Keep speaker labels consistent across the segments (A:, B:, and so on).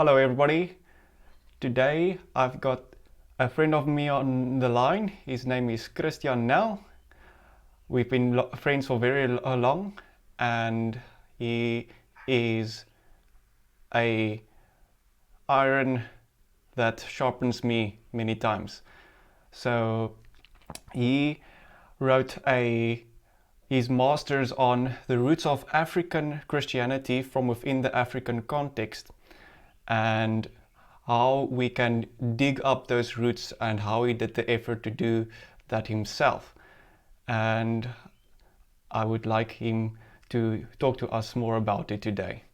A: Hello, everybody. Today I've got a friend of me on the line. His name is Christiaan now. We've been friends for very long, and he is a iron that sharpens me many times. So he wrote his master's on the roots of African Christianity from within the African context, and how we can dig up those roots and how he did the effort to do that himself. And I would like him to talk to us more about it today.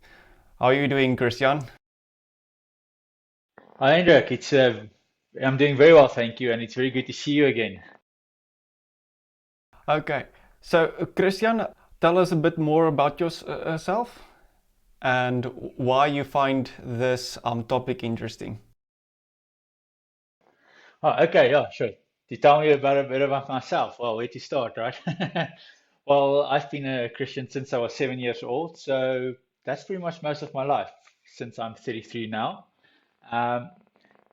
A: How are you doing, Christiaan?
B: Hi, Hendrik. I'm doing very well, thank you, and it's very good to see you again.
A: Okay, so Christiaan, tell us a bit more about yourself and why you find this topic interesting.
B: Oh, okay, yeah, sure. To tell me about a bit about myself, well, where to start, right? Well, I've been a Christian since I was 7 years old, so that's pretty much most of my life since I'm 33 now. Um,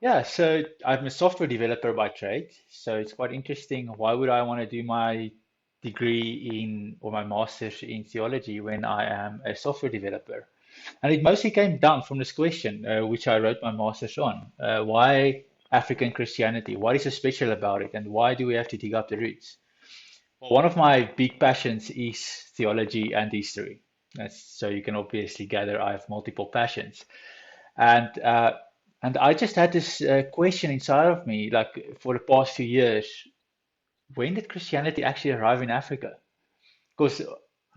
B: yeah, so I'm a software developer by trade, so it's quite interesting. Why would I want to do my degree in or my master's in theology when I am a software developer? And it mostly came down from this question, which I wrote my master's on. Why African Christianity? What is so special about it? And why do we have to dig up the roots? Well, one of my big passions is theology and history. So you can obviously gather I have multiple passions. And and I just had this question inside of me, like for the past few years, when did Christianity actually arrive in Africa? Because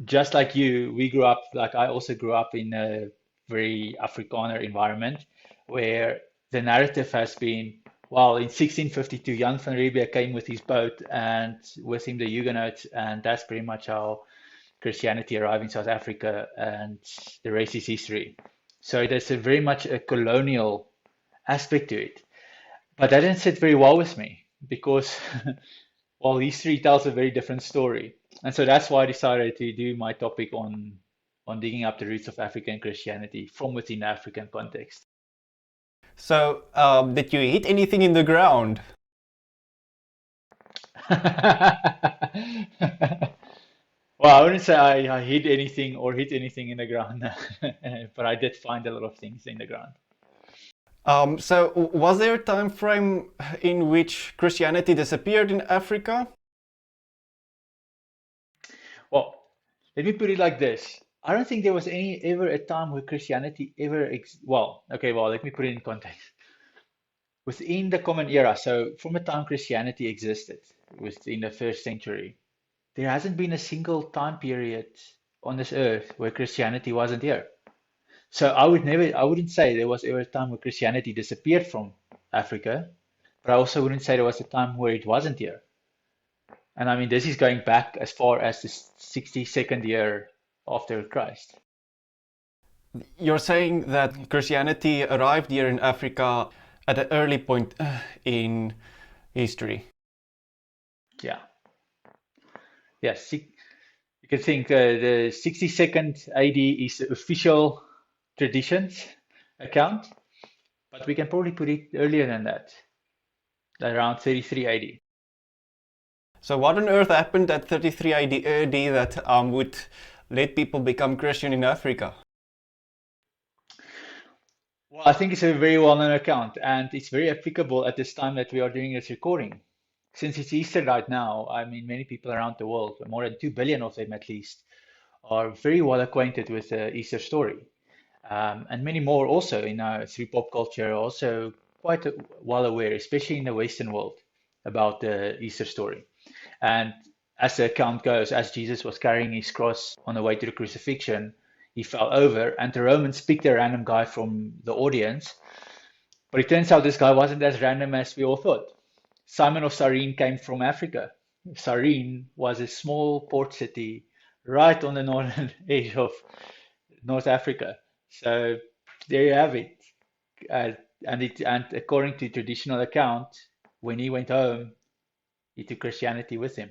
B: just like you, we grew up, like I also grew up in a very Afrikaner environment where the narrative has been, well, in 1652, Jan van Riebeeck came with his boat and with him the Huguenots, and that's pretty much how Christianity arrived in South Africa, and the rest is history. So there's a very much a colonial aspect to it. But that didn't sit very well with me because well, history tells a very different story. And so that's why I decided to do my topic on digging up the roots of African Christianity from within the African context.
A: So, did you hit anything in the ground?
B: Well, I wouldn't say I hit anything or hit anything in the ground, but I did find a lot of things in the ground.
A: So, was there a time frame in which Christianity disappeared in Africa?
B: Well, let me put it like this. I don't think there was any ever a time where Christianity ever well, okay, well, let me put it in context. Within the Common Era, so from the time Christianity existed within the first century, there hasn't been a single time period on this earth where Christianity wasn't here. So I wouldn't say there was ever a time where Christianity disappeared from Africa, but I also wouldn't say there was a time where it wasn't here. And I mean, this is going back as far as the 62nd year after Christ.
A: You're saying that Christianity arrived here in Africa at an early point in history.
B: Yeah. Yes. You can think the 62nd AD is the official traditions account, but we can probably put it earlier than that, around 33 AD.
A: So, what on earth happened at 33 AD that would let people become Christian in Africa?
B: Well, I think it's a very well-known account, and it's very applicable at this time that we are doing this recording. Since it's Easter right now, I mean, many people around the world, more than 2 billion of them at least, are very well acquainted with the Easter story. And many more also through pop culture, are also quite well aware, especially in the Western world, about the Easter story. And as the account goes, as Jesus was carrying his cross on the way to the crucifixion, he fell over, and the Romans picked a random guy from the audience. But it turns out this guy wasn't as random as we all thought. Simon of Cyrene came from Africa. Cyrene was a small port city right on the northern edge of North Africa. So there you have it. Uh, and according to traditional account, when he went home, he took Christianity with him.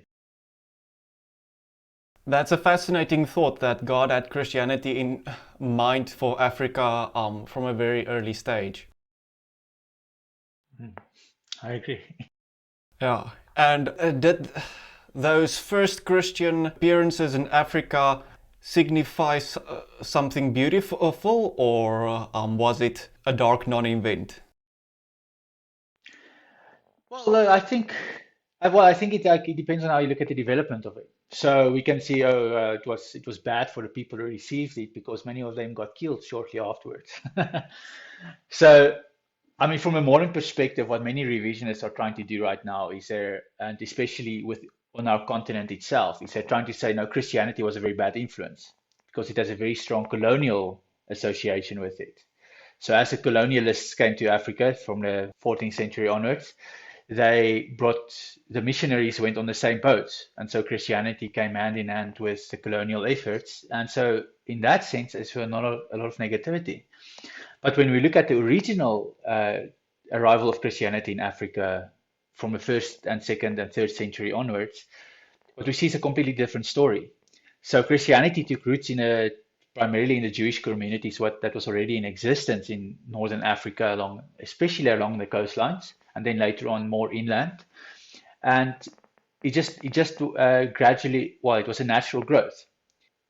A: That's a fascinating thought that God had Christianity in mind for Africa from a very early stage.
B: Mm, I agree.
A: Yeah. And did those first Christian appearances in Africa signify something beautiful, or was it a dark non-event?
B: Well, I think it depends on how you look at the development of it. So we can see, it was bad for the people who received it because many of them got killed shortly afterwards. So, I mean, from a modern perspective, what many revisionists are trying to do right now is and especially with on our continent itself, is they're trying to say, no, Christianity was a very bad influence because it has a very strong colonial association with it. So as the colonialists came to Africa from the 14th century onwards, the missionaries went on the same boats, and so Christianity came hand in hand with the colonial efforts, and so in that sense, it's not a lot of negativity. But when we look at the original arrival of Christianity in Africa from the first and second and third century onwards, what we see is a completely different story. So Christianity took roots primarily in the Jewish communities what that was already in existence in northern Africa, especially along the coastlines, and then later on more inland. And it just gradually, well, it was a natural growth.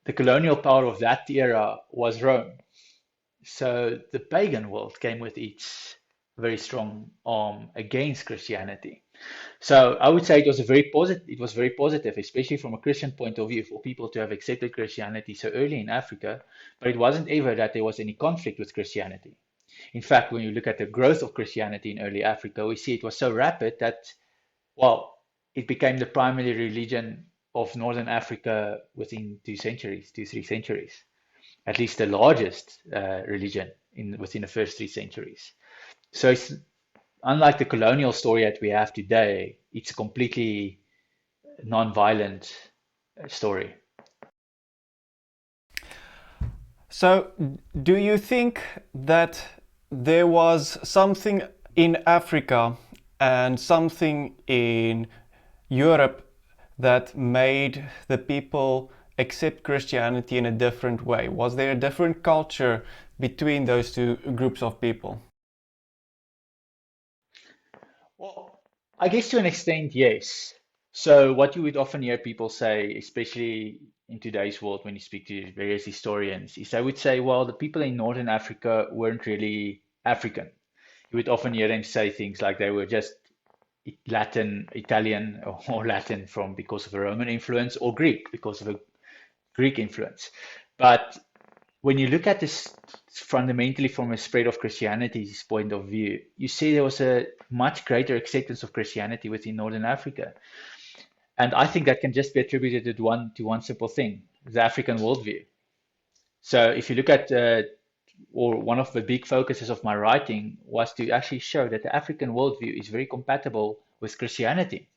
B: The colonial power of that era was Rome. So the pagan world came with its very strong arm against Christianity. So I would say it was very positive, especially from a Christian point of view, for people to have accepted Christianity so early in Africa, but it wasn't ever that there was any conflict with Christianity. In fact, when you look at the growth of Christianity in early Africa, we see it was so rapid that, well, it became the primary religion of Northern Africa within 2 centuries, 3 centuries, at least the largest religion within the first 3 centuries. So it's unlike the colonial story that we have today, it's a completely non-violent story.
A: So, do you think that there was something in Africa and something in Europe that made the people accept Christianity in a different way? Was there a different culture between those two groups of people?
B: Well, I guess to an extent, yes. So what you would often hear people say, especially in today's world when you speak to various historians, is they would say, well, the people in Northern Africa weren't really African. You would often hear them say things like they were just Latin, Italian, or Latin from because of a Roman influence, or Greek because of a Greek influence. But when you look at this fundamentally from a spread of Christianity's point of view, you see there was a much greater acceptance of Christianity within Northern Africa. And I think that can just be attributed to one simple thing, the African worldview. So if you look at, or one of the big focuses of my writing was to actually show that the African worldview is very compatible with Christianity.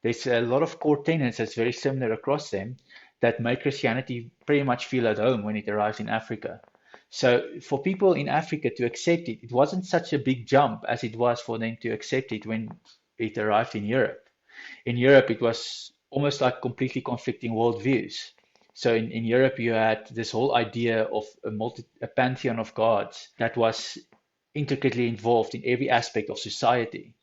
B: There's a lot of core tenets that's very similar across them that make Christianity pretty much feel at home when it arrives in Africa. So for people in Africa to accept it, it wasn't such a big jump as it was for them to accept it when it arrived in Europe. In Europe, it was almost like completely conflicting worldviews. So in Europe, you had this whole idea of a pantheon of gods that was intricately involved in every aspect of society.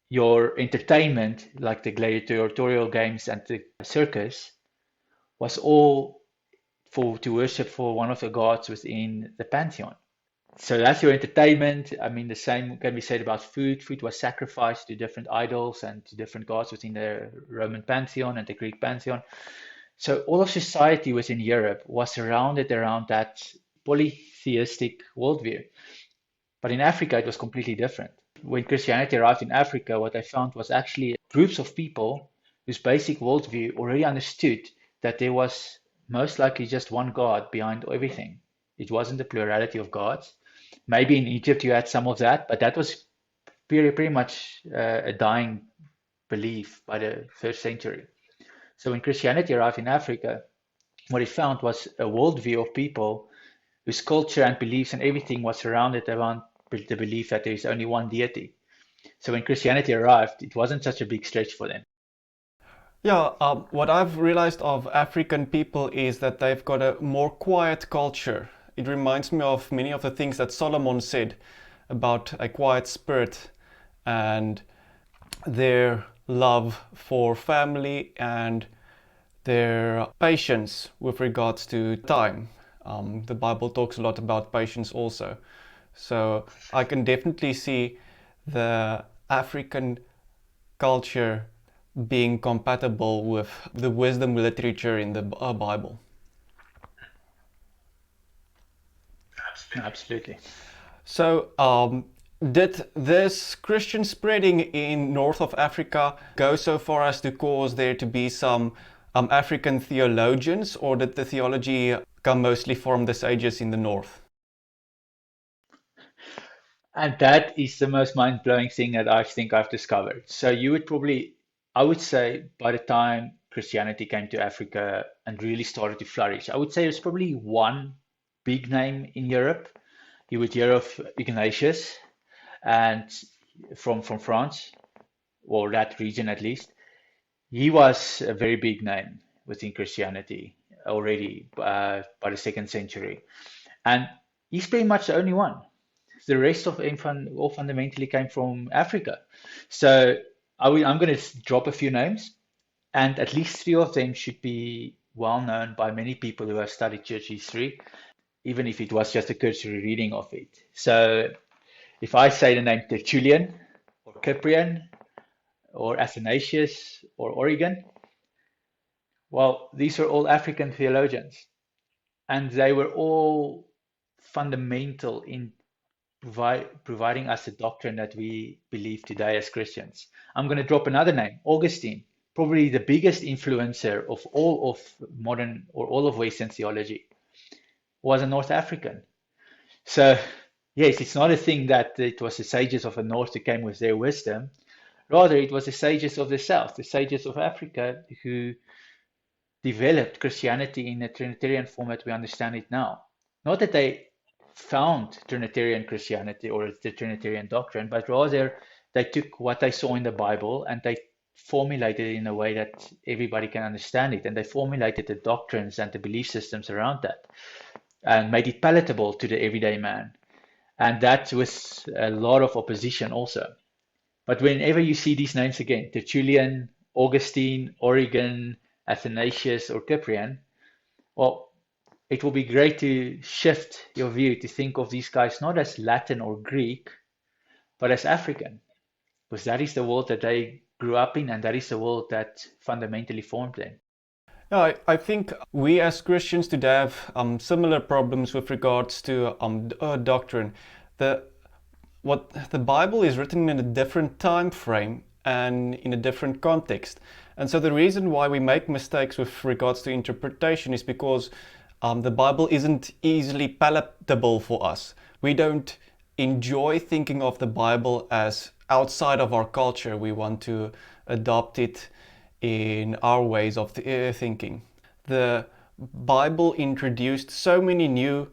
B: Your entertainment, like the gladiatorial games and the circus, was all for to worship for one of the gods within the pantheon. So that's your entertainment. I mean, the same can be said about food. Food was sacrificed to different idols and to different gods within the Roman pantheon and the Greek pantheon. So all of society within Europe was surrounded around that polytheistic worldview. But in Africa, it was completely different. When Christianity arrived in Africa, what I found was actually groups of people whose basic worldview already understood that there was most likely just one God behind everything. It wasn't a plurality of gods. Maybe in Egypt you had some of that, but that was pretty much a dying belief by the first century. So when Christianity arrived in Africa, what it found was a worldview of people whose culture and beliefs and everything was surrounded around the belief that there is only one deity. So when Christianity arrived, it wasn't such a big stretch for them.
A: Yeah, what I've realized of African people is that they've got a more quiet culture. It reminds me of many of the things that Solomon said about a quiet spirit and their love for family and their patience with regards to time. The Bible talks a lot about patience also. So I can definitely see the African culture being compatible with the wisdom literature in the Bible.
B: Absolutely.
A: So, did this Christian spreading in north of Africa go so far as to cause there to be some African theologians, or did the theology come mostly from the sages in the north?
B: And that is the most mind-blowing thing that I think I've discovered. So you would probably, I would say, by the time Christianity came to Africa and really started to flourish, I would say there's probably one big name in Europe. You would hear of Ignatius and from France, or that region at least. He was a very big name within Christianity already by the second century. And he's pretty much the only one. The rest of them all fundamentally came from Africa. So I'm going to drop a few names, and at least three of them should be well known by many people who have studied church history, even if it was just a cursory reading of it. So if I say the name Tertullian or Cyprian or Athanasius or Origen, well, these are all African theologians, and they were all fundamental in providing us the doctrine that we believe today as Christians. I'm going to drop another name, Augustine, probably the biggest influencer of all of modern or all of Western theology, was a North African. So, yes, it's not a thing that it was the sages of the North who came with their wisdom. Rather, it was the sages of the South, the sages of Africa, who developed Christianity in the Trinitarian format we understand it now. Not that they found Trinitarian Christianity or the Trinitarian doctrine, but rather they took what they saw in the Bible and they formulated it in a way that everybody can understand it. And they formulated the doctrines and the belief systems around that and made it palatable to the everyday man. And that with a lot of opposition also. But whenever you see these names again, Tertullian, Augustine, Origen, Athanasius, or Cyprian, well, it will be great to shift your view to think of these guys not as Latin or Greek, but as African, because that is the world that they grew up in and that is the world that fundamentally formed them.
A: Yeah, I think we as Christians today have similar problems with regards to doctrine. The what the Bible is written in a different time frame and in a different context. And so the reason why we make mistakes with regards to interpretation is because the Bible isn't easily palatable for us. We don't enjoy thinking of the Bible as outside of our culture. We want to adopt it in our ways of thinking. The Bible introduced so many new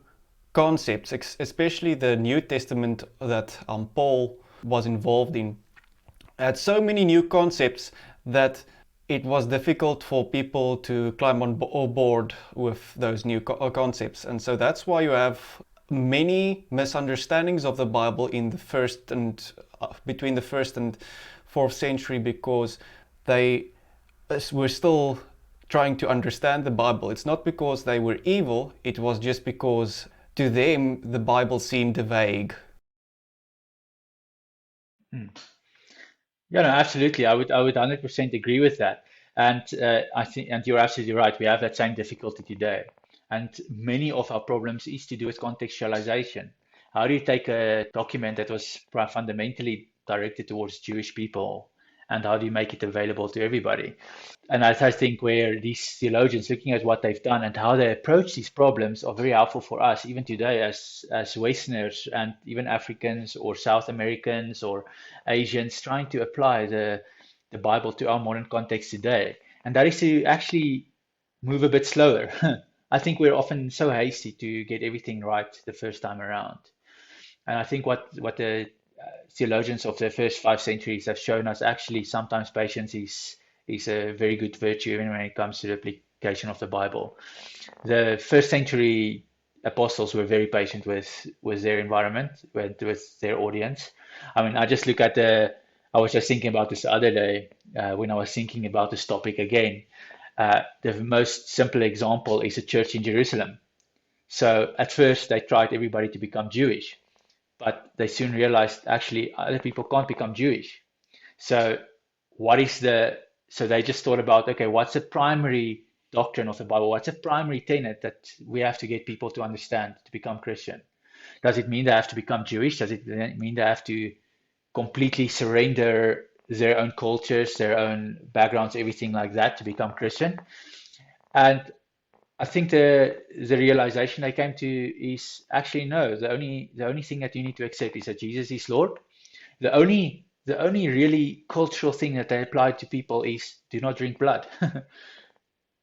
A: concepts, especially the New Testament that Paul was involved in, had so many new concepts that it was difficult for people to climb on board with those new concepts. And so that's why you have many misunderstandings of the Bible in the first and between the first and fourth century, because they were still trying to understand the Bible. It's not because they were evil, it was just because to them the Bible seemed vague.
B: Mm. Yeah, no, absolutely. I would 100% agree with that. And I think, and you're absolutely right. We have that same difficulty today. And many of our problems is to do with contextualization. How do you take a document that was fundamentally directed towards Jewish people, and how do you make it available to everybody? And I think where these theologians looking at what they've done and how they approach these problems are very helpful for us, even today as Westerners and even Africans or South Americans or Asians trying to apply the Bible to our modern context today. And that is to actually move a bit slower. I think we're often so hasty to get everything right the first time around. And I think what the theologians of the first 5 centuries have shown us, actually sometimes patience is a very good virtue even when it comes to the application of the Bible. The first century apostles were very patient with their environment, with their audience. I mean, I just look at I was just thinking about this the other day when I was thinking about this topic again. The most simple example is a church in Jerusalem. So at first they tried everybody to become Jewish, but they soon realized actually other people can't become Jewish. So what is the so they just thought about, okay, what's the primary doctrine of the Bible? What's the primary tenet that we have to get people to understand to become Christian? Does it mean they have to become Jewish? Does it mean they have to completely surrender their own cultures, their own backgrounds, everything like that to become Christian? And I think the realization they came to is actually no. The only thing that you need to accept is that Jesus is Lord. The only really cultural thing that they applied to people is do not drink blood.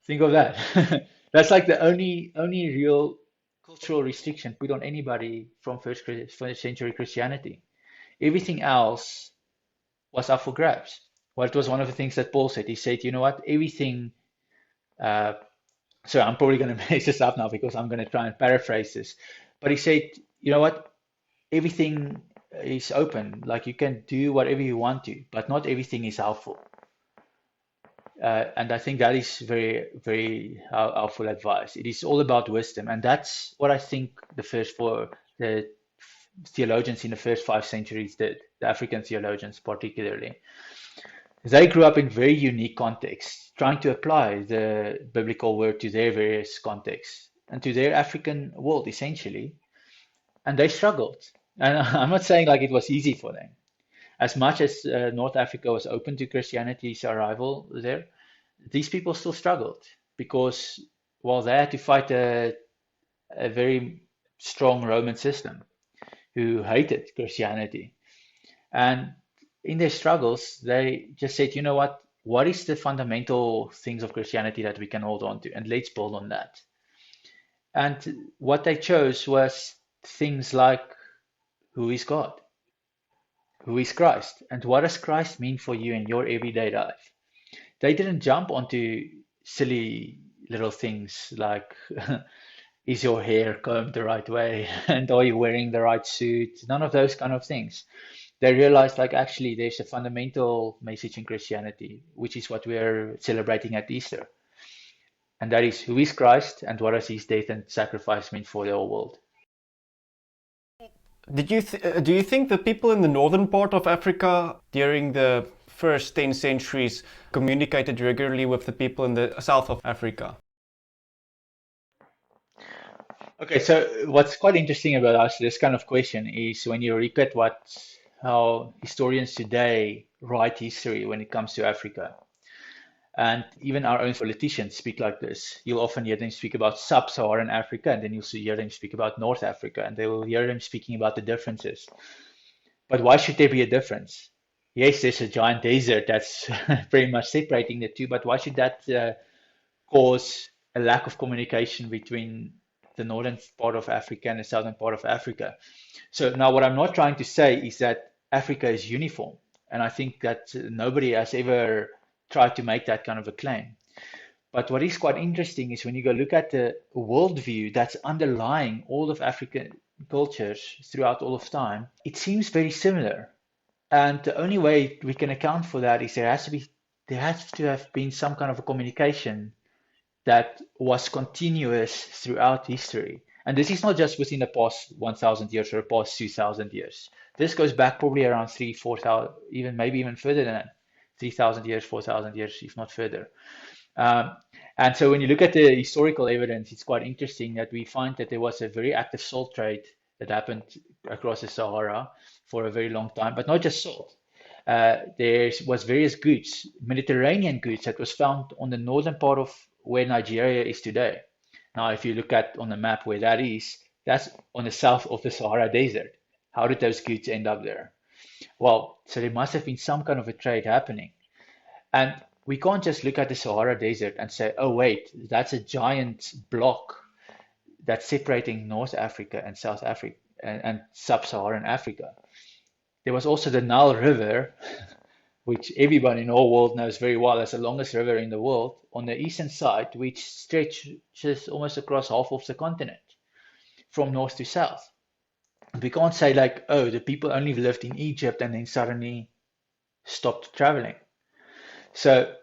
B: Think of that. That's like the only real cultural restriction put on anybody from first century Christianity. Everything else was up for grabs. Well, it was one of the things that Paul said. He said, you know what, everything. Uh, so I'm probably going to mess this up now because I'm going to try and paraphrase this. But he said, you know what, everything is open. Like you can do whatever you want to, but not everything is helpful. And I think that is very, very helpful advice. It is all about wisdom, and that's what I think the theologians in the first 5 centuries did. The African theologians, particularly, they grew up in very unique contexts, trying to apply the biblical word to their various contexts and to their African world, essentially. And they struggled. And I'm not saying like it was easy for them. As much as North Africa was open to Christianity's arrival there, these people still struggled because, well, they had to fight a very strong Roman system who hated Christianity. And in their struggles, they just said, you know what is the fundamental things of Christianity that we can hold on to? And let's build on that. And what they chose was things like who is God? Who is Christ? And what does Christ mean for you in your everyday life? They didn't jump onto silly little things like is your hair combed the right way and are you wearing the right suit? None of those kind of things. They realized like actually there's a fundamental message in Christianity, which is what we're celebrating at Easter. And that is who is Christ and what does his death and sacrifice mean for the whole world?
A: Do you think the people in the northern part of Africa during the first 10 centuries communicated regularly with the people in the south of Africa?
B: Okay, so what's quite interesting about this kind of question is when you look at how historians today write history when it comes to Africa. And even our own politicians speak like this. You'll often hear them speak about sub-Saharan Africa, and then you'll hear them speak about North Africa, and they will hear them speaking about the differences. But why should there be a difference? Yes, there's a giant desert that's pretty much separating the two, but why should that cause a lack of communication between the northern part of Africa and the southern part of Africa? So now what I'm not trying to say is that Africa is uniform. And I think that nobody has ever tried to make that kind of a claim. But what is quite interesting is when you go look at the worldview that's underlying all of African cultures throughout all of time, it seems very similar. And the only way we can account for that is there has to have been some kind of a communication that was continuous throughout history. And this is not just within the past 1,000 years or the past 2,000 years. This goes back probably around 3, 4,000, even maybe even further than that, 3,000 years, 4,000 years, if not further. Um, and so when you look at the historical evidence, it's quite interesting that we find that there was a very active salt trade that happened across the Sahara for a very long time, but not just salt. There was various goods, Mediterranean goods that was found on the northern part of where Nigeria is today. Now, if you look at on the map where that is, that's on the south of the Sahara Desert. How did those goods end up there? Well, so there must have been some kind of a trade happening. And we can't just look at the Sahara Desert and say, oh, wait, that's a giant block that's separating North Africa and South Africa and sub-Saharan Africa. There was also the Nile River which everybody in the whole world knows very well as the longest river in the world, on the eastern side, which stretches almost across half of the continent from north to south. We can't say like, oh, the people only lived in Egypt and then suddenly stopped traveling. So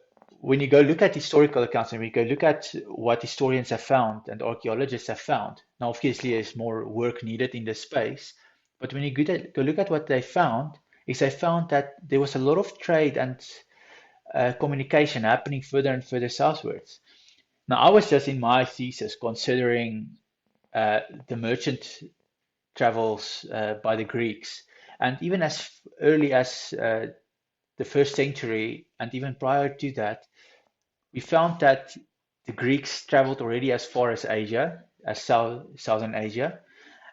B: when you go look at historical accounts and we go look at what historians have found and archaeologists have found, now obviously there's more work needed in this space, but when you go look at what they found, is they found that there was a lot of trade and communication happening further and further southwards. Now I was just in my thesis considering the merchant travels by the Greeks, and even as early as the first century and even prior to that, we found that the Greeks traveled already as far as Asia, as southern Asia,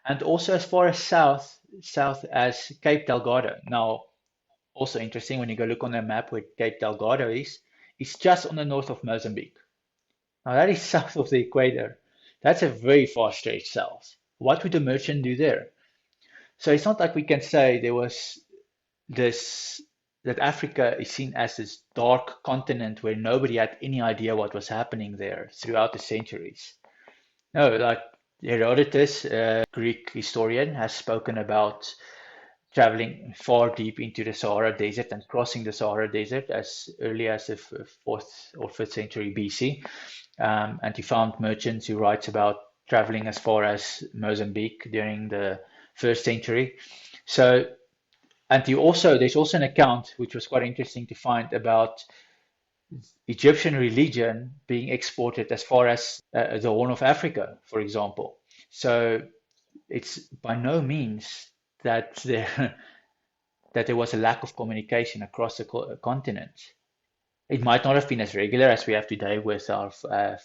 B: and also as far as south as Cape Delgado. Now, also interesting when you go look on a map where Cape Delgado is, it's just on the north of Mozambique. Now that is south of the equator. That's a very far stretch south. What would a merchant do there? So it's not like we can say there was this that Africa is seen as this dark continent where nobody had any idea what was happening there throughout the centuries. No, like Herodotus, a Greek historian, has spoken about traveling far deep into the Sahara Desert and crossing the Sahara Desert as early as the fourth or fifth century BC. And he found merchants who writes about traveling as far as Mozambique during the first century. So, and there's also an account which was quite interesting to find about Egyptian religion being exported as far as the Horn of Africa, for example. So it's by no means that there that there was a lack of communication across the continent. It might not have been as regular as we have today with our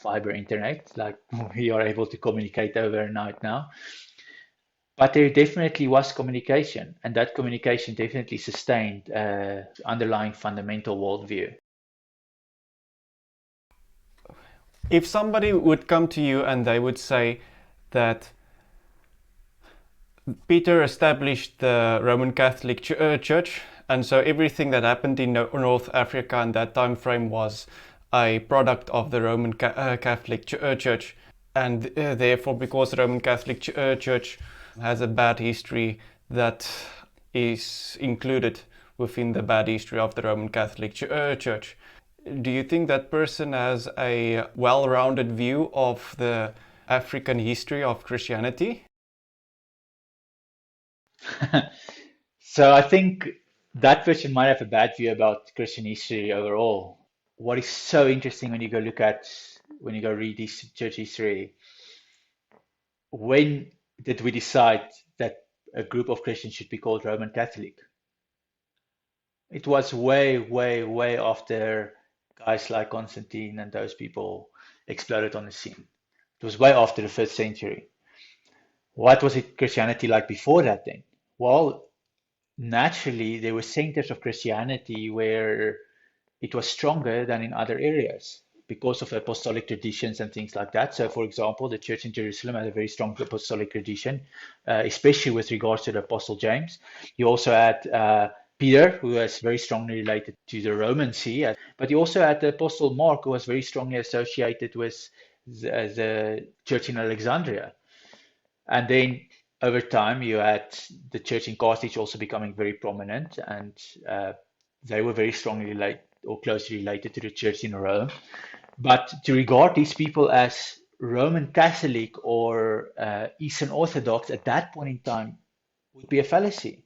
B: fiber internet, like we are able to communicate overnight now. But there definitely was communication, and that communication definitely sustained underlying fundamental worldview.
A: If somebody would come to you and they would say that Peter established the Roman Catholic Church, and so everything that happened in North Africa in that time frame was a product of the Roman Catholic Church, and therefore, because the Roman Catholic Church has a bad history, that is included within the bad history of the Roman Catholic Church. Do you think that person has a well-rounded view of the African history of Christianity?
B: So I think that person might have a bad view about Christian history overall. What is so interesting when you go read this church history, when did we decide that a group of Christians should be called Roman Catholic? It was way, way, way after guys like Constantine and those people exploded on the scene. It was way after the first century. What was it Christianity like before that then? Well, naturally, there were centers of Christianity where it was stronger than in other areas because of apostolic traditions and things like that. So, for example, the church in Jerusalem had a very strong apostolic tradition, especially with regards to the Apostle James. You also had Peter, who was very strongly related to the Roman See, but you also had the Apostle Mark, who was very strongly associated with the church in Alexandria. And then over time, you had the church in Carthage also becoming very prominent, and they were very strongly related or closely related to the church in Rome. But to regard these people as Roman Catholic or Eastern Orthodox at that point in time would be a fallacy.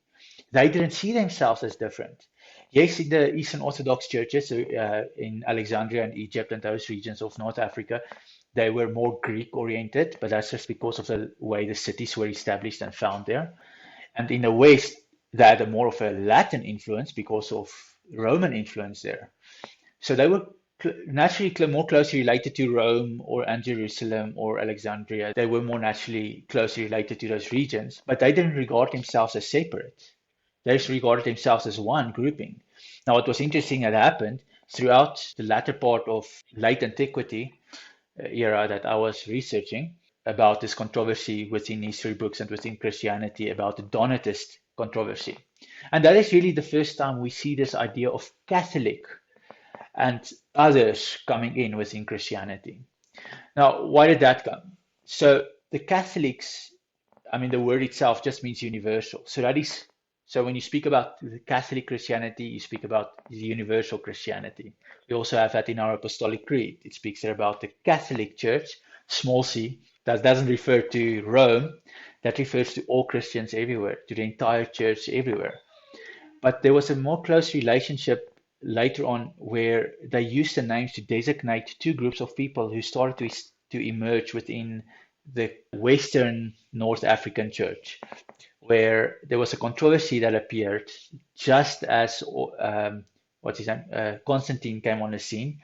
B: They didn't see themselves as different. Yes, in the Eastern Orthodox churches in Alexandria and Egypt and those regions of North Africa, they were more Greek oriented, but that's just because of the way the cities were established and found there. And in the West, they had a more of a Latin influence because of Roman influence there. So they were naturally more closely related to Rome or and Jerusalem or Alexandria. They were more naturally closely related to those regions, but they didn't regard themselves as separate. They just regarded themselves as one grouping. Now, what was interesting that happened throughout the latter part of late antiquity era that I was researching about this controversy within history books and within Christianity about the Donatist controversy. And that is really the first time we see this idea of Catholic and others coming in within Christianity. Now, why did that come? So the Catholics, I mean, the word itself just means universal. So when you speak about the Catholic Christianity, you speak about the universal Christianity. We also have that in our Apostolic Creed. It speaks there about the Catholic Church, small c. That doesn't refer to Rome. That refers to all Christians everywhere, to the entire church everywhere. But there was a more close relationship later on where they used the names to designate two groups of people who started to emerge within the Western North African church, where there was a controversy that appeared just as what's his name? Constantine came on the scene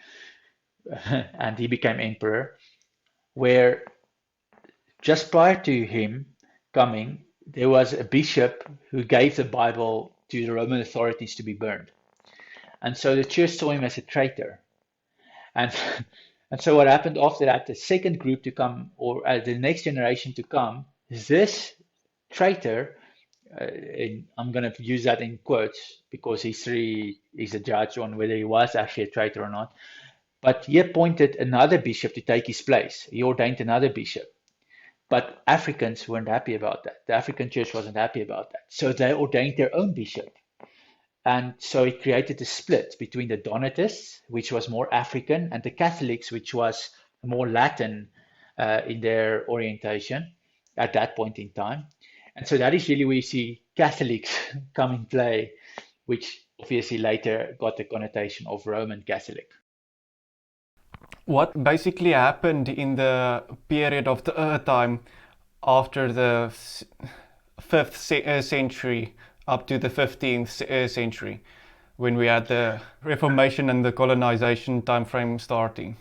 B: and he became emperor, where just prior to him coming, there was a bishop who gave the Bible to the Roman authorities to be burned. And so the church saw him as a traitor. And and so what happened after that, the second group to come, or the next generation to come, this traitor, and I'm going to use that in quotes because history is a judge on whether he was actually a traitor or not. But he appointed another bishop to take his place. He ordained another bishop. But Africans weren't happy about that. The African church wasn't happy about that. So they ordained their own bishop. And so it created a split between the Donatists, which was more African, and the Catholics, which was more Latin in their orientation at that point in time. And so that is really where you see Catholics come in play, which obviously later got the connotation of Roman Catholic.
A: What basically happened in the period of the time after the 5th century up to the 15th century, when we had the Reformation and the colonization time frame starting?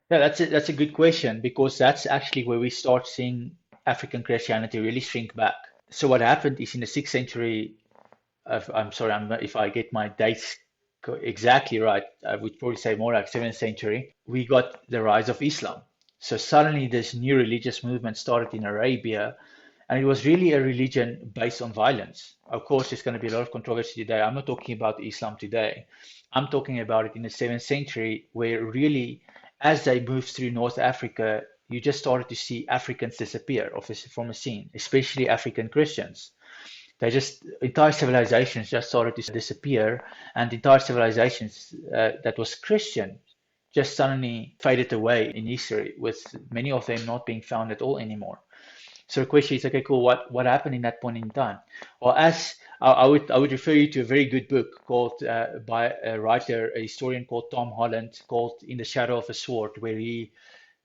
B: Yeah, that's a good question because that's actually where we start seeing African Christianity really shrink back. So what happened is in the 6th century, I'm sorry, if I get my dates exactly right, I would probably say more like 7th century, we got the rise of Islam. So suddenly this new religious movement started in Arabia, and it was really a religion based on violence. Of course, there's going to be a lot of controversy today. I'm not talking about Islam today. I'm talking about it in the 7th century, where really, as they moved through North Africa, you just started to see Africans disappear from the scene, especially African Christians. Entire civilizations just started to disappear, and entire civilizations that was Christian just suddenly faded away in history, with many of them not being found at all anymore. So the question is, okay, cool. What happened in that point in time? Well, as I would refer you to a very good book called by a historian called Tom Holland, called "In the Shadow of a Sword," where he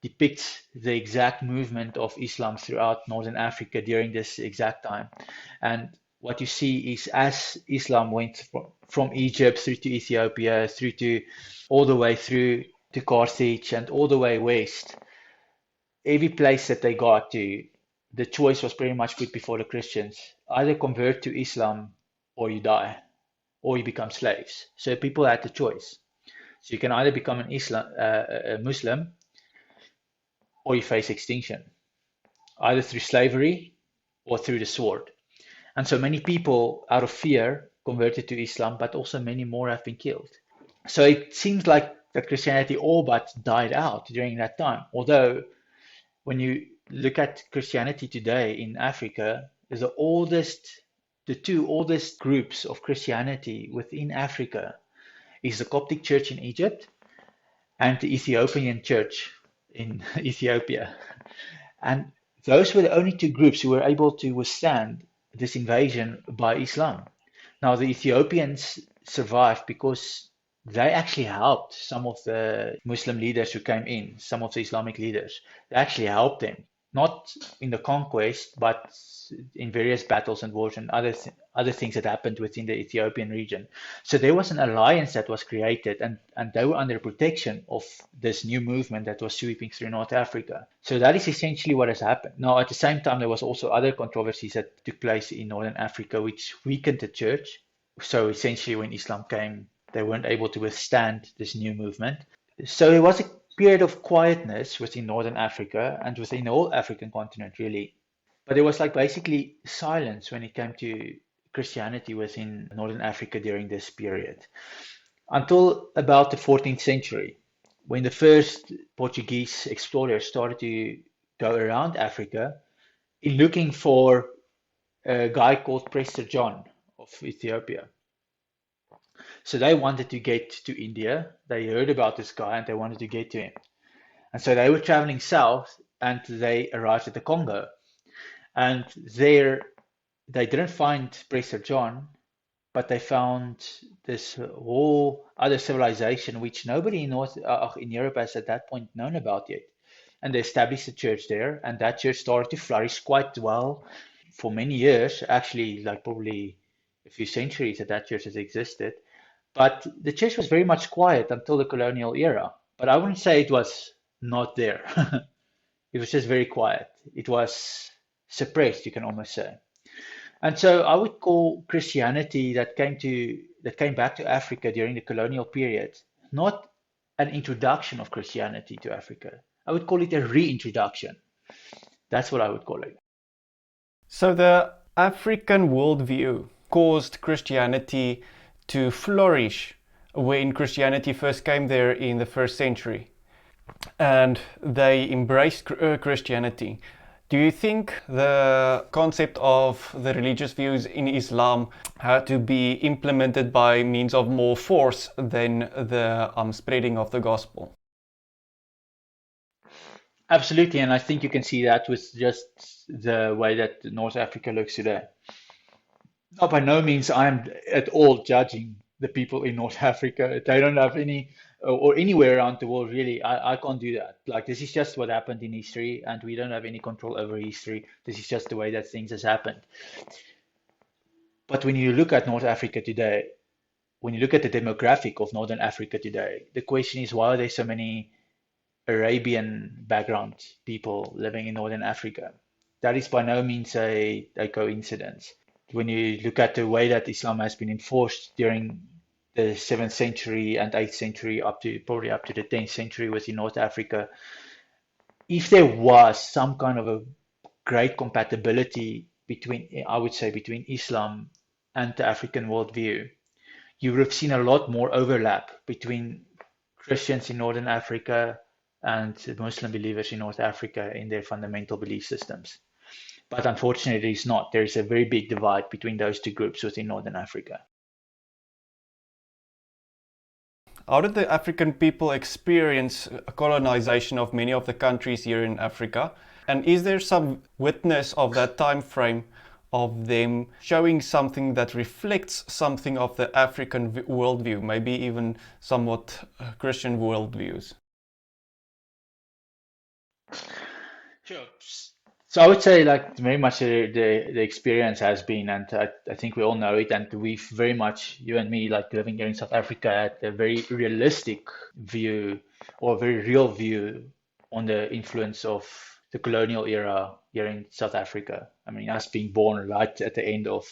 B: depicts the exact movement of Islam throughout Northern Africa during this exact time. And what you see is as Islam went from Egypt through to Ethiopia, through to all the way through to Carthage and all the way west, every place that they got to, the choice was pretty much put before the Christians. Either convert to Islam or you die, or you become slaves. So people had the choice. So you can either become a Muslim, or you face extinction, either through slavery or through the sword. And so many people, out of fear, converted to Islam, but also many more have been killed. So it seems like that Christianity all but died out during that time. Although, when you look at Christianity today in Africa, the two oldest groups of Christianity within Africa is the Coptic Church in Egypt and the Ethiopian Church in Ethiopia. And those were the only two groups who were able to withstand this invasion by Islam. Now, the Ethiopians survived because they actually helped some of the Muslim leaders who came in, some of the Islamic leaders. They actually helped them, not in the conquest, but in various battles and wars and other things that happened within the Ethiopian region. So there was an alliance that was created, and they were under protection of this new movement that was sweeping through North Africa. So that is essentially what has happened. Now, at the same time, there was also other controversies that took place in Northern Africa, which weakened the church. So essentially, when Islam came, they weren't able to withstand this new movement. So it was a period of quietness within Northern Africa and within the whole African continent, really. But there was like basically silence when it came to Christianity within Northern Africa during this period until about the 14th century, when the first Portuguese explorers started to go around Africa in looking for a guy called Prester John of Ethiopia. So they wanted to get to India. They heard about this guy and they wanted to get to him. And so they were traveling south and they arrived at the Congo. And there they didn't find Prester John, but they found this whole other civilization which nobody in Europe has at that point known about yet. And they established a church there, and that church started to flourish quite well for many years, actually, like probably a few centuries that that church has existed. But the church was very much quiet until the colonial era. But I wouldn't say it was not there. It was just very quiet. It was suppressed, you can almost say. And so I would call Christianity that came back to Africa during the colonial period not an introduction of Christianity to Africa. I would call it a reintroduction. That's what I would call it.
A: So the African worldview caused Christianity to flourish when Christianity first came there in the first century, and they embraced Christianity. Do you think the concept of the religious views in Islam had to be implemented by means of more force than the spreading of the gospel?
B: Absolutely, and I think you can see that with just the way that North Africa looks today. No, by no means I'm at all judging the people in North Africa. They don't have any, or anywhere around the world, really. I can't do that. Like, this is just what happened in history, and we don't have any control over history. This is just the way that things has happened. But when you look at North Africa today, when you look at the demographic of Northern Africa today, the question is, why are there so many Arabian background people living in Northern Africa? That is by no means a coincidence. When you look at the way that Islam has been enforced during the 7th century and 8th century, up to probably up to the 10th century within North Africa, if there was some kind of a great compatibility between, I would say, between Islam and the African worldview, you would have seen a lot more overlap between Christians in Northern Africa and Muslim believers in North Africa in their fundamental belief systems. But unfortunately, it's not. There is a very big divide between those two groups within Northern Africa.
A: How did the African people experience colonization of many of the countries here in Africa? And is there some witness of that time frame of them showing something that reflects something of the African worldview, maybe even somewhat Christian worldviews?
B: Sure. So I would say like very much the experience has been, and I think we all know it, and we've very much, you and me, like living here in South Africa, had a very realistic view or a very real view on the influence of the colonial era here in South Africa. I mean, us being born right at the end of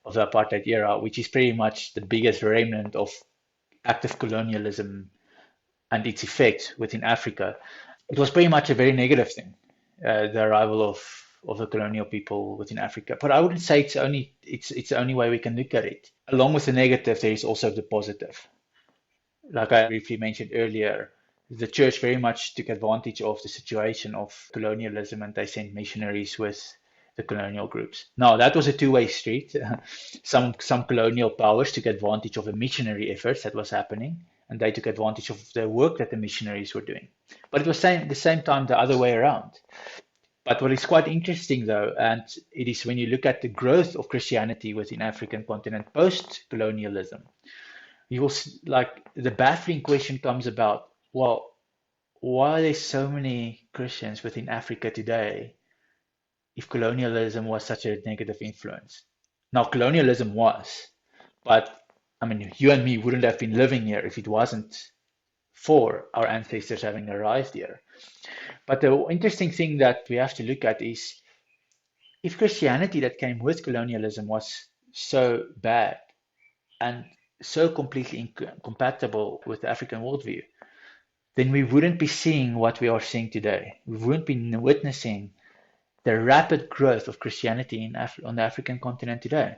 B: the apartheid era, which is pretty much the biggest remnant of active colonialism and its effect within Africa. It was pretty much a very negative thing, the arrival of the colonial people within Africa. But I wouldn't say it's the only way we can look at it. Along with the negative, there is also the positive. Like I briefly mentioned earlier, the church very much took advantage of the situation of colonialism, and they sent missionaries with the colonial groups. Now that was a two-way street. Some colonial powers took advantage of the missionary efforts that was happening, and they took advantage of the work that the missionaries were doing. But it was the same time the other way around. But what is quite interesting, though, and it is when you look at the growth of Christianity within African continent post-colonialism, you will like the baffling question comes about, well, why are there so many Christians within Africa today if colonialism was such a negative influence? Now, colonialism was, but I mean, you and me wouldn't have been living here if it wasn't for our ancestors having arrived here. But the interesting thing that we have to look at is if Christianity that came with colonialism was so bad and so completely incompatible with the African worldview, then we wouldn't be seeing what we are seeing today. We wouldn't be witnessing the rapid growth of Christianity on the African continent today,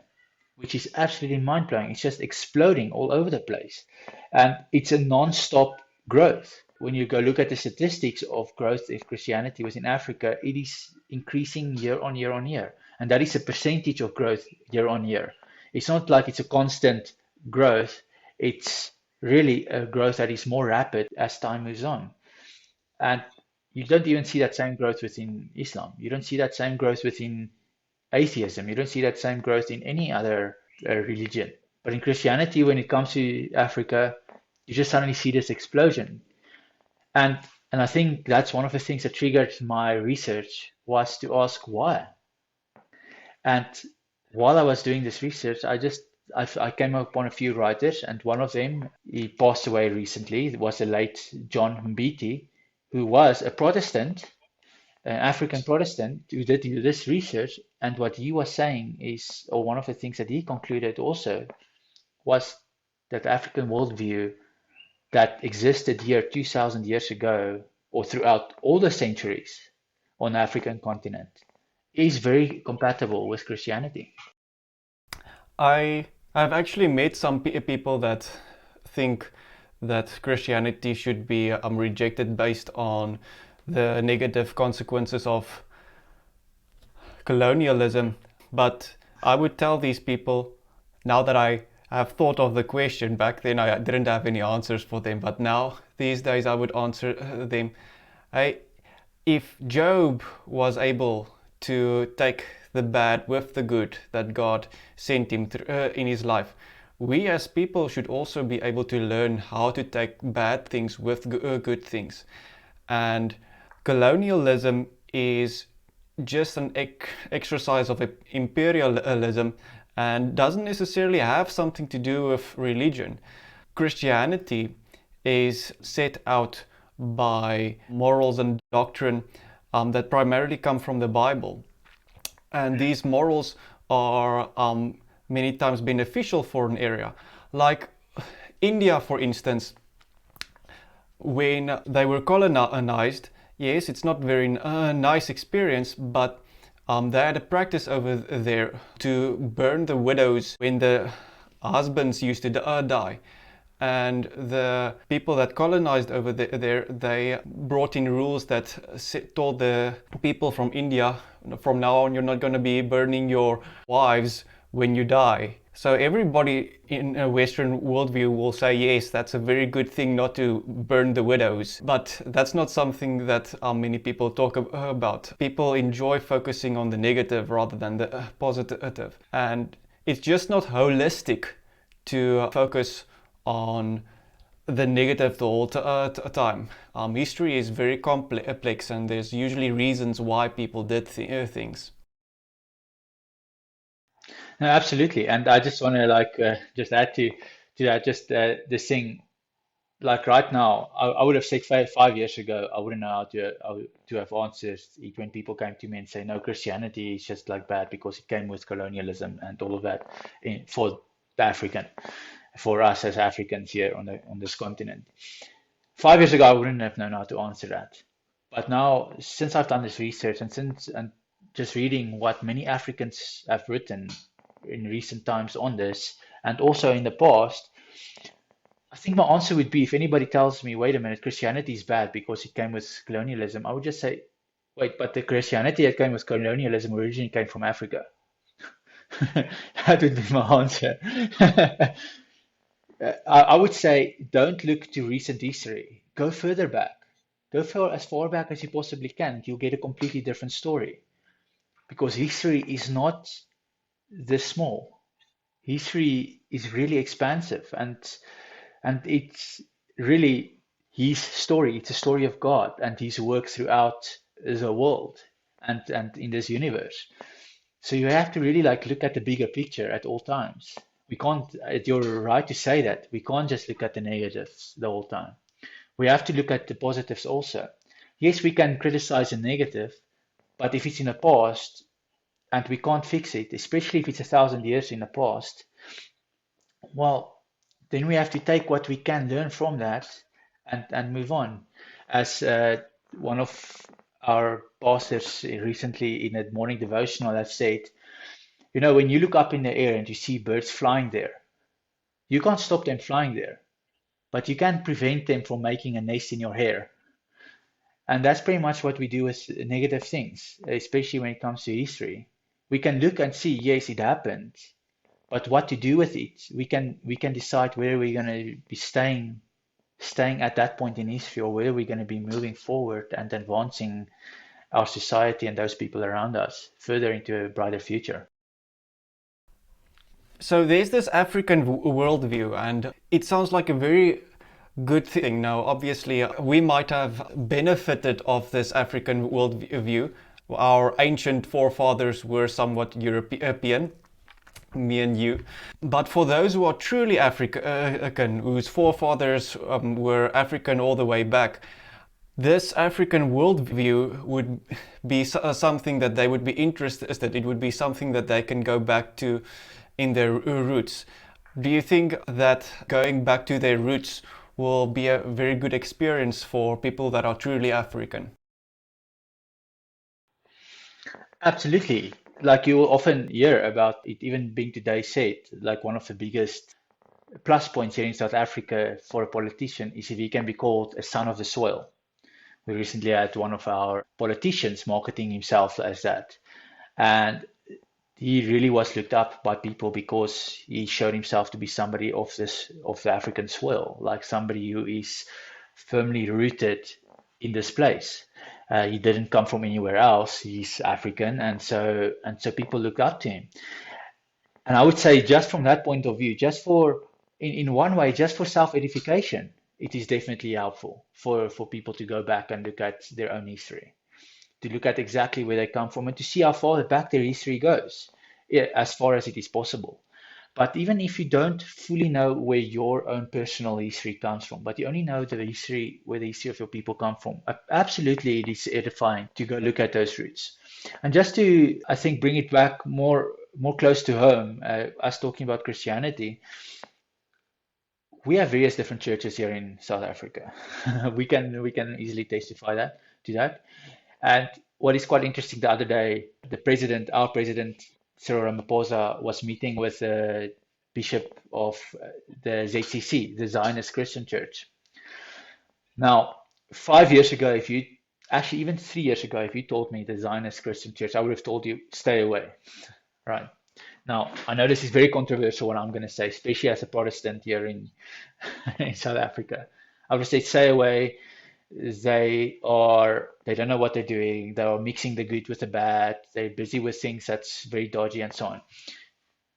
B: which is absolutely mind blowing. It's just exploding all over the place. And it's a non-stop growth. When you go look at the statistics of growth of Christianity within Africa, it is increasing year on year on year. And that is a percentage of growth year on year. It's not like it's a constant growth, it's really a growth that is more rapid as time moves on. And you don't even see that same growth within Islam. You don't see that same growth within atheism. You don't see that same growth in any other religion. But in Christianity, when it comes to Africa, you just suddenly see this explosion. And and I think that's one of the things that triggered my research was to ask why. And while I was doing this research, I came upon a few writers, and one of them he passed away recently. It was the late John Mbiti, who was a Protestant, an African Protestant, who did this research. And what he was saying is, or one of the things that he concluded also, was that the African worldview that existed here 2,000 years ago, or throughout all the centuries on the African continent, is very compatible with Christianity.
A: I've actually met some people that think that Christianity should be rejected based on the negative consequences of colonialism. But I would tell these people, now that I have thought of the question, back then I didn't have any answers for them, but now these days I would answer them. If Job was able to take the bad with the good that God sent him in his life, we as people should also be able to learn how to take bad things with good things. And colonialism is just an exercise of imperialism and doesn't necessarily have something to do with religion. Christianity is set out by morals and doctrine that primarily come from the Bible. And these morals are many times beneficial for an area. Like India, for instance, when they were colonized, yes, it's not very nice experience, but they had a practice over there to burn the widows when the husbands used to die. And the people that colonized over there, they brought in rules that told the people from India, from now on, you're not going to be burning your wives when you die. So everybody in a Western worldview will say, yes, that's a very good thing not to burn the widows. But that's not something that many people talk about. People enjoy focusing on the negative rather than the positive. And it's just not holistic to focus on the negative the whole time. History is very complex, and there's usually reasons why people did things.
B: No, absolutely. And I just want to just add to that, just this thing. Like right now, I would have said 5 years ago, I wouldn't know how to have answers when people came to me and say, no, Christianity is just like bad because it came with colonialism and all of that for the African, for us as Africans here on this continent. 5 years ago, I wouldn't have known how to answer that. But now, since I've done this research and just reading what many Africans have written in recent times on this, and also in the past, I think my answer would be if anybody tells me, wait a minute, Christianity is bad because it came with colonialism, I would just say, wait, but the Christianity that came with colonialism originally came from Africa. That would be my answer. I would say don't look to recent history. Go further back. Go as far back as you possibly can. You'll get a completely different story. Because history is not this small. History is really expansive, and it's really his story. It's a story of God and his work throughout the world and in this universe. So you have to really look at the bigger picture at all times. We can't, you're right to say that. We can't just look at the negatives the whole time. We have to look at the positives also. Yes, we can criticize the negative, but if it's in the past and we can't fix it, especially if it's 1,000 years in the past, well, then we have to take what we can learn from that and move on. As one of our pastors recently in a morning devotional have said, you know, when you look up in the air and you see birds flying there, you can't stop them flying there, but you can prevent them from making a nest in your hair. And that's pretty much what we do with negative things, especially when it comes to history. We can look and see, yes, it happened, but what to do with it? We can decide where we're going to be staying at that point in history, or where we're going to be moving forward and advancing our society and those people around us further into a brighter future.
A: So there's this African worldview, and it sounds like a very good thing. Now, obviously, we might have benefited of this African worldview. Our ancient forefathers were somewhat European, me and you. But for those who are truly African, whose forefathers were African all the way back, this African worldview would be something that they would be interested. It would be something that they can go back to in their roots. Do you think that going back to their roots will be a very good experience for people that are truly African?
B: Absolutely. Like you will often hear about it even being today said, like one of the biggest plus points here in South Africa for a politician is if he can be called a son of the soil. We recently had one of our politicians marketing himself as that. And he really was looked up by people because he showed himself to be somebody of the African soil, like somebody who is firmly rooted in this place. He didn't come from anywhere else. He's African, and so people looked up to him. And I would say, just from that point of view, just for in one way, just for self-edification, it is definitely helpful for people to go back and look at their own history, to look at exactly where they come from and to see how far back their history goes, yeah, as far as it is possible. But even if you don't fully know where your own personal history comes from, but you only know the history, where the history of your people come from, absolutely it is edifying to go look at those roots. And just to, I think, bring it back more close to home, us talking about Christianity, we have various different churches here in South Africa. We can easily testify that to that. And what is quite interesting, the other day, our president, Cyril Ramaphosa, was meeting with the bishop of the ZCC, the Zionist Christian Church. Now, 5 years ago, actually even 3 years ago, if you told me the Zionist Christian Church, I would have told you, stay away, right? Now, I know this is very controversial what I'm going to say, especially as a Protestant here in, in South Africa. I would say, stay away. They don't know what they're doing. They are mixing the good with the bad. They're busy with things that's very dodgy and so on.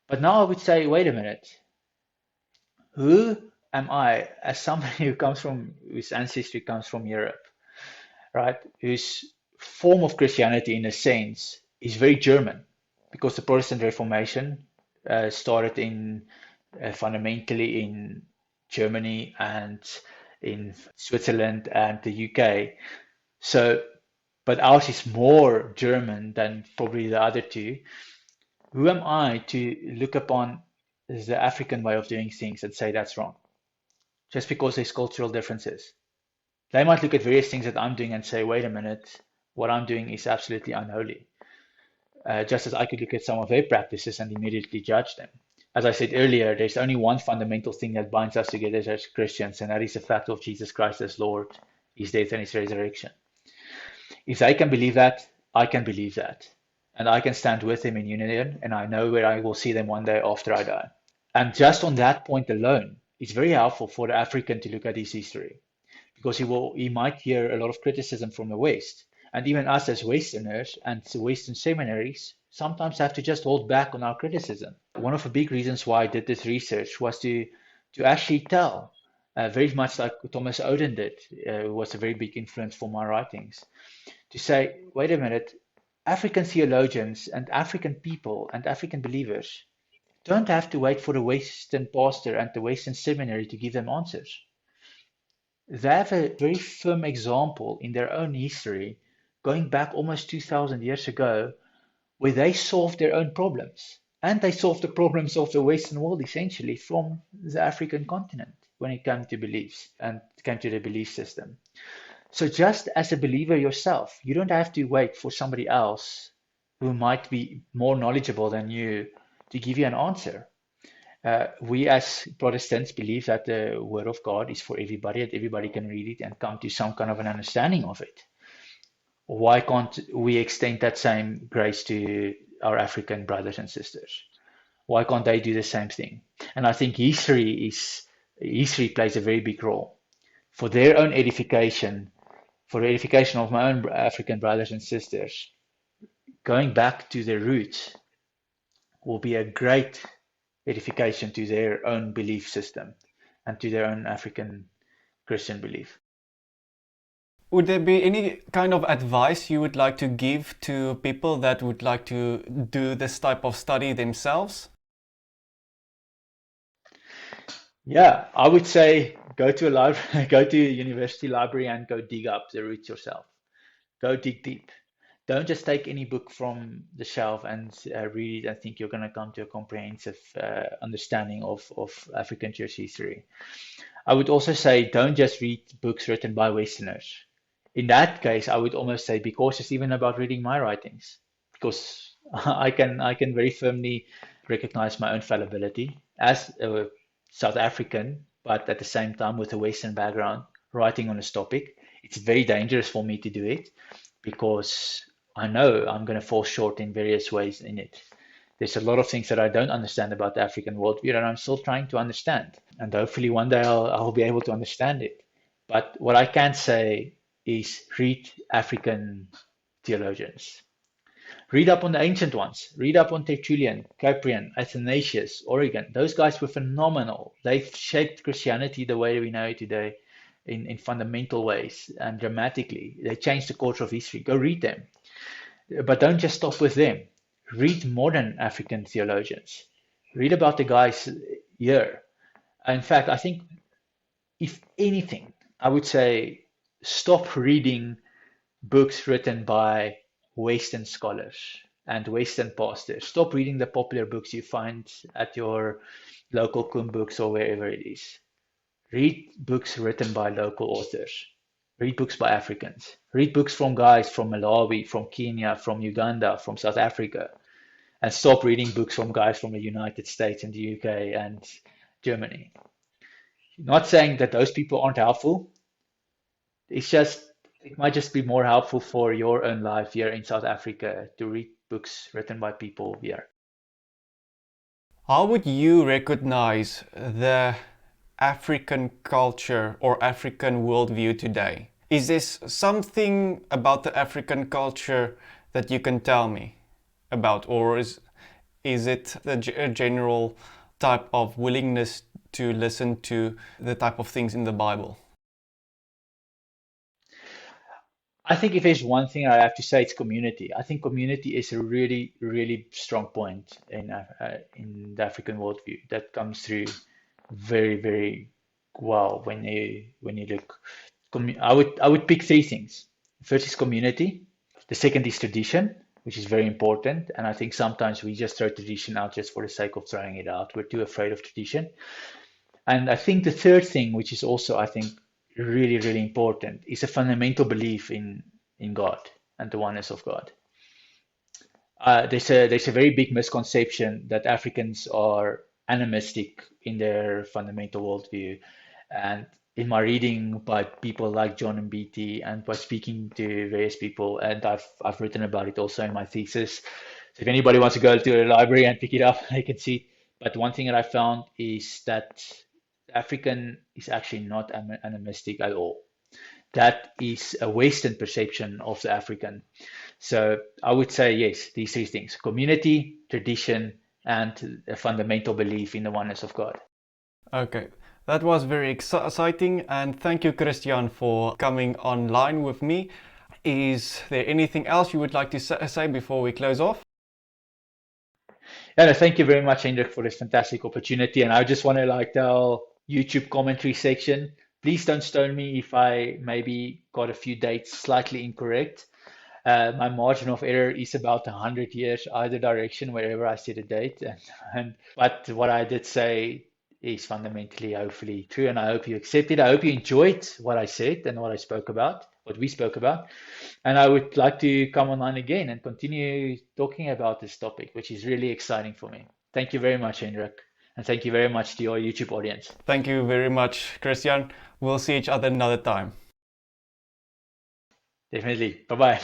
B: But now I would say, wait a minute. Who am I, as somebody whose ancestry comes from Europe, right? Whose form of Christianity, in a sense, is very German, because the Protestant Reformation started fundamentally in Germany and in Switzerland and the UK. So, but ours is more German than probably the other two. Who am I to look upon the African way of doing things and say that's wrong, just because there's cultural differences? They might look at various things that I'm doing and say, wait a minute, what I'm doing is absolutely unholy. Just as I could look at some of their practices and immediately judge them. As I said earlier, there's only one fundamental thing that binds us together as Christians, and that is the fact of Jesus Christ as Lord, his death and his resurrection. If they can believe that, I can believe that. And I can stand with them in union, and I know where I will see them one day after I die. And just on that point alone, it's very helpful for the African to look at his history, because he might hear a lot of criticism from the West. And even us as Westerners and Western seminaries sometimes have to just hold back on our criticism. One of the big reasons why I did this research was to actually tell, very much like Thomas Oden did, who was a very big influence for my writings, to say, wait a minute, African theologians and African people and African believers don't have to wait for the Western pastor and the Western seminary to give them answers. They have a very firm example in their own history, going back almost 2,000 years ago, where they solved their own problems. And they solved the problems of the Western world essentially from the African continent when it came to beliefs and came to the belief system. So just as a believer yourself, you don't have to wait for somebody else who might be more knowledgeable than you to give you an answer. We as Protestants believe that the Word of God is for everybody, that everybody can read it and come to some kind of an understanding of it. Why can't we extend that same grace to our African brothers and sisters? Why can't they do the same thing? And I think history plays a very big role for their own edification, for the edification of my own African brothers and sisters. Going back to their roots will be a great edification to their own belief system and to their own African Christian belief.
A: Would there be any kind of advice you would like to give to people that would like to do this type of study themselves?
B: Yeah, I would say go to a library, go to a university library and go dig up the roots yourself. Go dig deep. Don't just take any book from the shelf and read it and think you're going to come to a comprehensive understanding of African church history. I would also say don't just read books written by Westerners. In that case, I would almost say be cautious even about reading my writings, because I can very firmly recognize my own fallibility as a South African, but at the same time with a Western background, writing on this topic. It's very dangerous for me to do it because I know I'm going to fall short in various ways in it. There's a lot of things that I don't understand about the African worldview that I'm still trying to understand. And hopefully one day I'll be able to understand it. But what I can say is read African theologians. Read up on the ancient ones. Read up on Tertullian, Cyprian, Athanasius, Origen. Those guys were phenomenal. They've shaped Christianity the way we know it today in fundamental ways and dramatically. They changed the course of history. Go read them. But don't just stop with them. Read modern African theologians. Read about the guys here. In fact, I think if anything, I would say stop reading books written by Western scholars and Western pastors. Stop reading the popular books you find at your local Kun books or wherever it is. Read books written by local authors. Read books by Africans. Read books from guys from Malawi, from Kenya, from Uganda, from South Africa. And stop reading books from guys from the United States and the UK and Germany. Not saying that those people aren't helpful. It's just, it might just be more helpful for your own life here in South Africa to read books written by people here.
A: How would you recognize the African culture or African worldview today? Is this something about the African culture that you can tell me about, or is it the general type of willingness to listen to the type of things in the Bible?
B: I think if there's one thing I have to say, it's community. I think community is a really, really strong point in the African worldview that comes through very, very well when you look. I would pick three things. First is community. The second is tradition, which is very important. And I think sometimes we just throw tradition out just for the sake of throwing it out. We're too afraid of tradition. And I think the third thing, which is also, I think, really, really important, is a fundamental belief in God and the oneness of God. There's a very big misconception that Africans are animistic in their fundamental worldview. And in my reading by people like John and Beatty and by speaking to various people, and I've written about it also in my thesis. So if anybody wants to go to a library and pick it up, they can see. But one thing that I found is that African is actually not animistic at all. That is a Western perception of the African. So I would say, yes, these three things: community, tradition, and a fundamental belief in the oneness of God.
A: Okay, that was very exciting, and thank you, Christiaan, for coming online with me. Is there anything else you would like to say before we close off?
B: Yeah, no, thank you very much, Hendrik, for this fantastic opportunity. And I just want to tell YouTube commentary section, please don't stone me if I maybe got a few dates slightly incorrect. My margin of error is about 100 years either direction wherever I set a date. But what I did say is fundamentally, hopefully true, and I hope you accept it. I hope you enjoyed what I said and what I spoke about. what we spoke about. And I would like to come online again and continue talking about this topic, which is really exciting for me. Thank you very much, Hendrik. And thank you very much to your YouTube audience.
A: Thank you very much, Christiaan. We'll see each other another time.
B: Definitely. Bye bye.